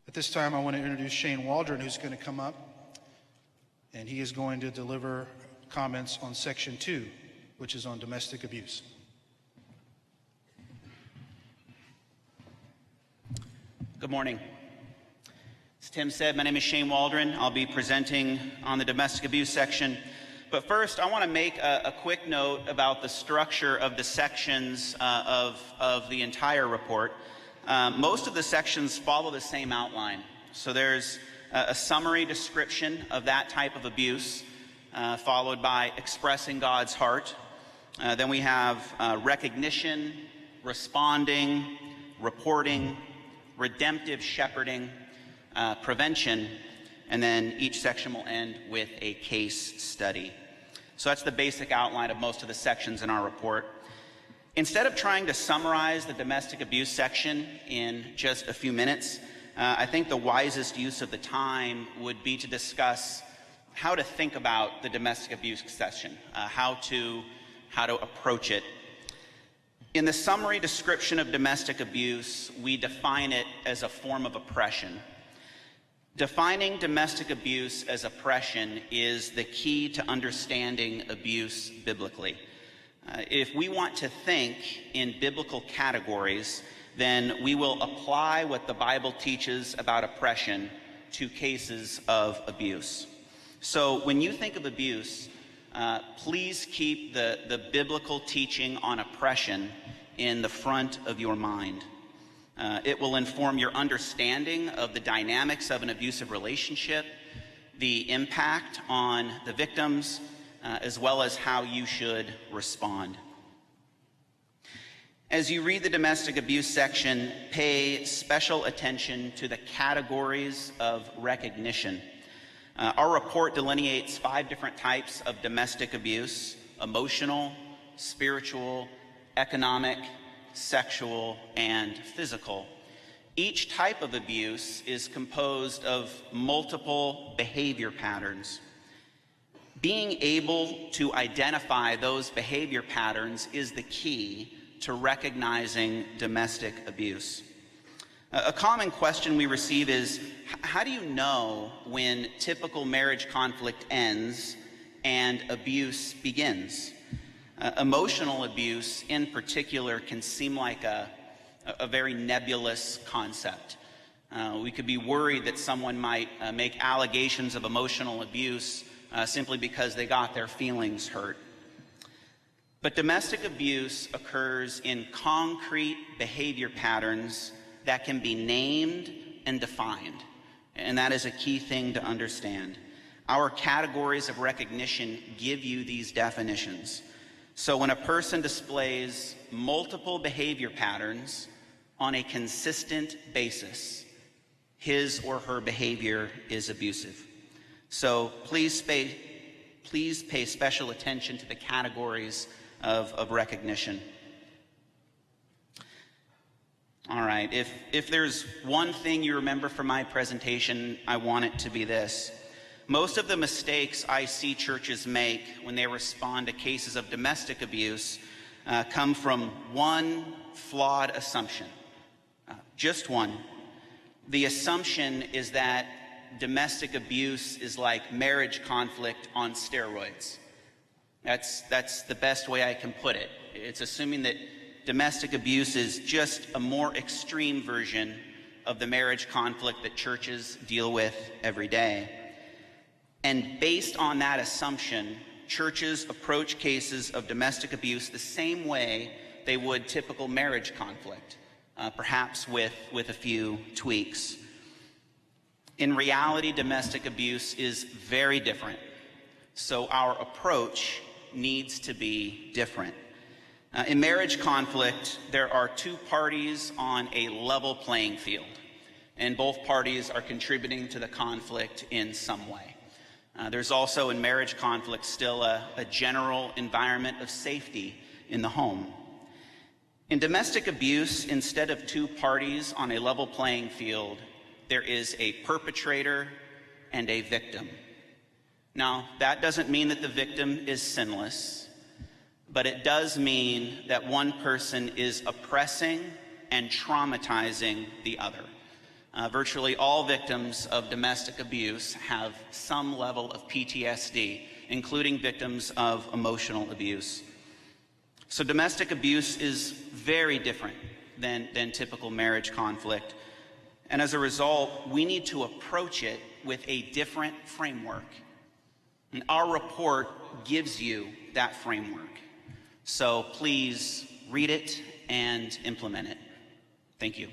At this time, I want to introduce Shane Waldron, who's going to come up, and he is going to deliver comments on Section 2, which is on domestic abuse. Good morning. As Tim said, my name is Shane Waldron. I'll be presenting on the domestic abuse section. But first, I want to make a quick note about the structure of the sections of the entire report. Most of the sections follow the same outline. So there's a summary description of that type of abuse, followed by expressing God's heart. Then we have recognition, responding, reporting, redemptive shepherding, prevention, and then each section will end with a case study. So that's the basic outline of most of the sections in our report. Instead of trying to summarize the domestic abuse section in just a few minutes, I think the wisest use of the time would be to discuss how to think about the domestic abuse section, how to approach it. In the summary description of domestic abuse, we define it as a form of oppression. Defining domestic abuse as oppression is the key to understanding abuse biblically. If we want to think in biblical categories, then we will apply what the Bible teaches about oppression to cases of abuse. So when you think of abuse, please keep the biblical teaching on oppression in the front of your mind. It will inform your understanding of the dynamics of an abusive relationship, the impact on the victims, as well as how you should respond. As you read the domestic abuse section, pay special attention to the categories of recognition. Our report delineates 5 different types of domestic abuse: emotional, spiritual, economic, sexual, and physical. Each type of abuse is composed of multiple behavior patterns. Being able to identify those behavior patterns is the key to recognizing domestic abuse. A common question we receive is, how do you know when typical marriage conflict ends and abuse begins? Emotional abuse in particular can seem like a very nebulous concept. We could be worried that someone might make allegations of emotional abuse simply because they got their feelings hurt. But domestic abuse occurs in concrete behavior patterns that can be named and defined. And that is a key thing to understand. Our categories of recognition give you these definitions. So when a person displays multiple behavior patterns on a consistent basis, his or her behavior is abusive. So please pay special attention to the categories of recognition. All right, if there's one thing you remember from my presentation, I want it to be this. Most of the mistakes I see churches make when they respond to cases of domestic abuse come from one flawed assumption, just one. The assumption is that domestic abuse is like marriage conflict on steroids. That's the best way I can put it. It's assuming that domestic abuse is just a more extreme version of the marriage conflict that churches deal with every day. And based on that assumption, churches approach cases of domestic abuse the same way they would typical marriage conflict, perhaps with a few tweaks. In reality, domestic abuse is very different, so our approach needs to be different. In marriage conflict, there are 2 parties on a level playing field, and both parties are contributing to the conflict in some way. There's also in marriage conflict still a general environment of safety in the home. In domestic abuse, instead of 2 parties on a level playing field, there is a perpetrator and a victim. Now, that doesn't mean that the victim is sinless, but it does mean that one person is oppressing and traumatizing the other. Virtually all victims of domestic abuse have some level of PTSD, including victims of emotional abuse. So domestic abuse is very different than typical marriage conflict. And as a result, we need to approach it with a different framework. And our report gives you that framework. So please read it and implement it. Thank you.